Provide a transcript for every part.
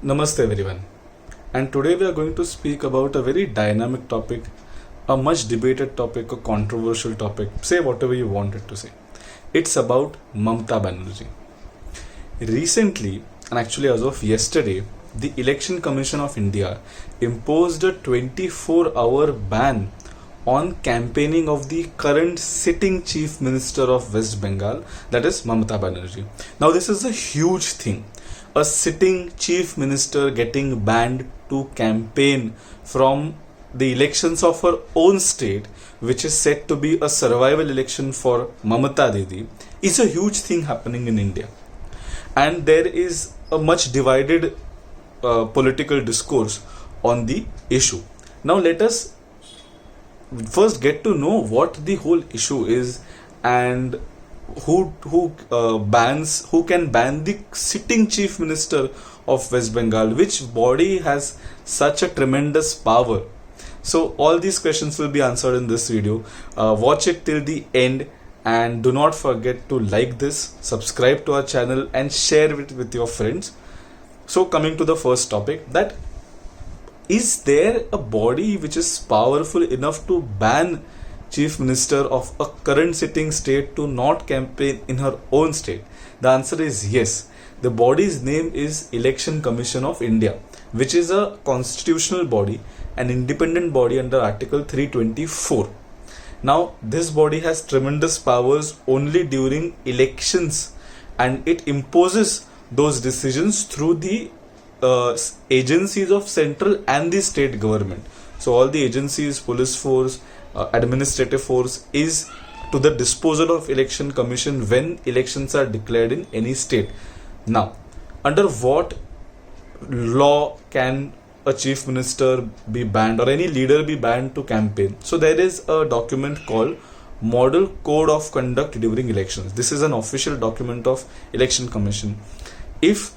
Namaste everyone. And today we are going to speak about a very dynamic topic, a much debated topic, a controversial topic, say whatever you wanted to say. It's about Mamata Banerjee. Recently, and actually as of yesterday, the Election Commission of India imposed a 24-hour ban on campaigning of the current sitting Chief Minister of West Bengal, that is Mamata Banerjee. Now this is a huge thing. A sitting Chief Minister getting banned to campaign from the elections of her own state, which is said to be a survival election for Mamata Didi, is a huge thing happening in India. And there is a much divided political discourse on the issue. Now let us first get to know what the whole issue is and who can ban the sitting chief minister of West Bengal, which body has such a tremendous power. So all these questions will be answered in this video. Watch it till the end and do not forget to like this, subscribe to our channel and share it with your friends. So coming to the first topic, that is there a body which is powerful enough to ban Chief Minister of a current sitting state to not campaign in her own state? The answer is yes. The body's name is Election Commission of India, which is a constitutional body, an independent body under Article 324. Now, this body has tremendous powers only during elections and it imposes those decisions through the agencies of central and the state government. So all the agencies, police force, administrative force is to the disposal of election commission when elections are declared in any state. Now, under what law can a chief minister be banned or any leader be banned to campaign? So there is a document called Model Code of Conduct during elections. This is an official document of election commission. If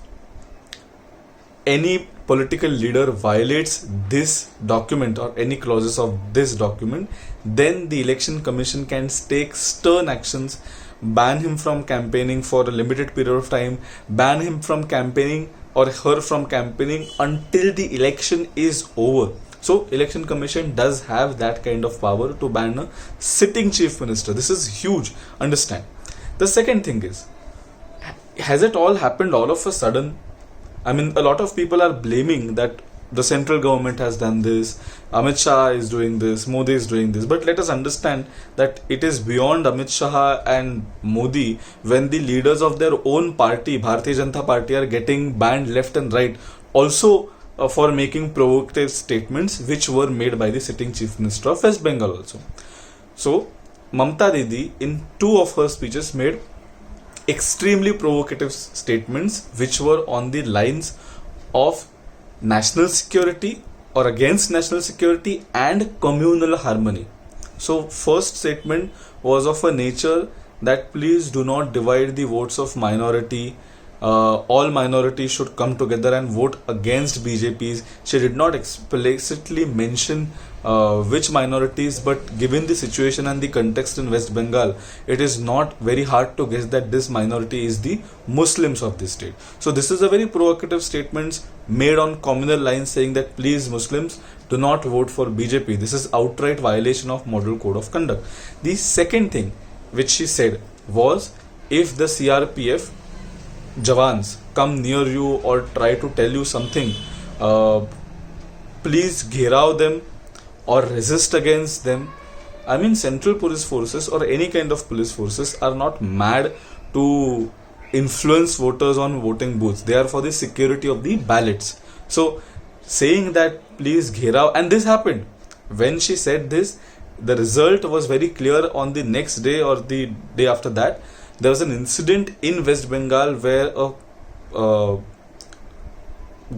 any political leader violates this document or any clauses of this document, then the election commission can take stern actions, ban him from campaigning for a limited period of time, ban him from campaigning or her from campaigning until the election is over. So election commission does have that kind of power to ban a sitting chief minister. This is huge, understand. The second thing is, has it all happened all of a sudden? I mean, a lot of people are blaming that the central government has done this, Amit Shah is doing this, Modi is doing this. But let us understand that it is beyond Amit Shah and Modi when the leaders of their own party, Bharatiya Janata Party, are getting banned left and right. Also for making provocative statements which were made by the sitting Chief Minister of West Bengal also. So, Mamata Didi in two of her speeches made extremely provocative statements which were on the lines of national security or against national security and communal harmony. So first statement was of a nature that please do not divide the votes of minority. All minorities should come together and vote against BJPs. She did not explicitly mention which minorities, but given the situation and the context in West Bengal, it is not very hard to guess that this minority is the Muslims of this state. So this is a very provocative statement made on communal lines saying that please Muslims do not vote for BJP. This is outright violation of Model Code of Conduct. The second thing which she said was, if the CRPF Jawans come near you or try to tell you something, please gherao them or resist against them. I mean, central police forces or any kind of police forces are not mad to influence voters on voting booths. They are for the security of the ballots. So saying that please gherao, and this happened. When she said this, the result was very clear. On the next day or the day after that, there was an incident in West Bengal where a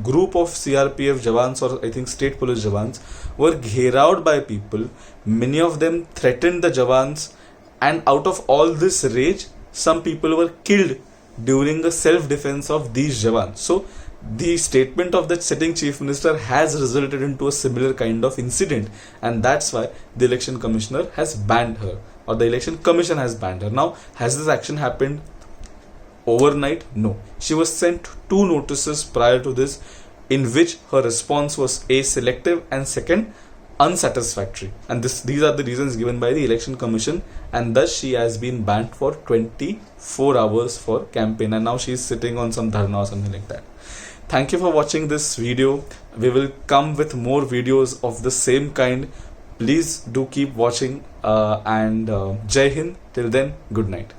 group of CRPF Jawans or I think state police Jawans were gheraoed by people. Many of them threatened the Jawans, and out of all this rage, some people were killed during the self-defense of these Jawans. So the statement of the sitting chief minister has resulted into a similar kind of incident, and that's why the election commissioner has banned her, or the election commission has banned her. Now, has this action happened overnight? No. She was sent 2 notices prior to this, in which her response was A, selective, and second, unsatisfactory. And these are the reasons given by the Election Commission, and thus she has been banned for 24 hours for campaign, and now she is sitting on some dharna or something like that. Thank you for watching this video. We will come with more videos of the same kind. Please do keep watching, and Jai Hind. Till then, good night.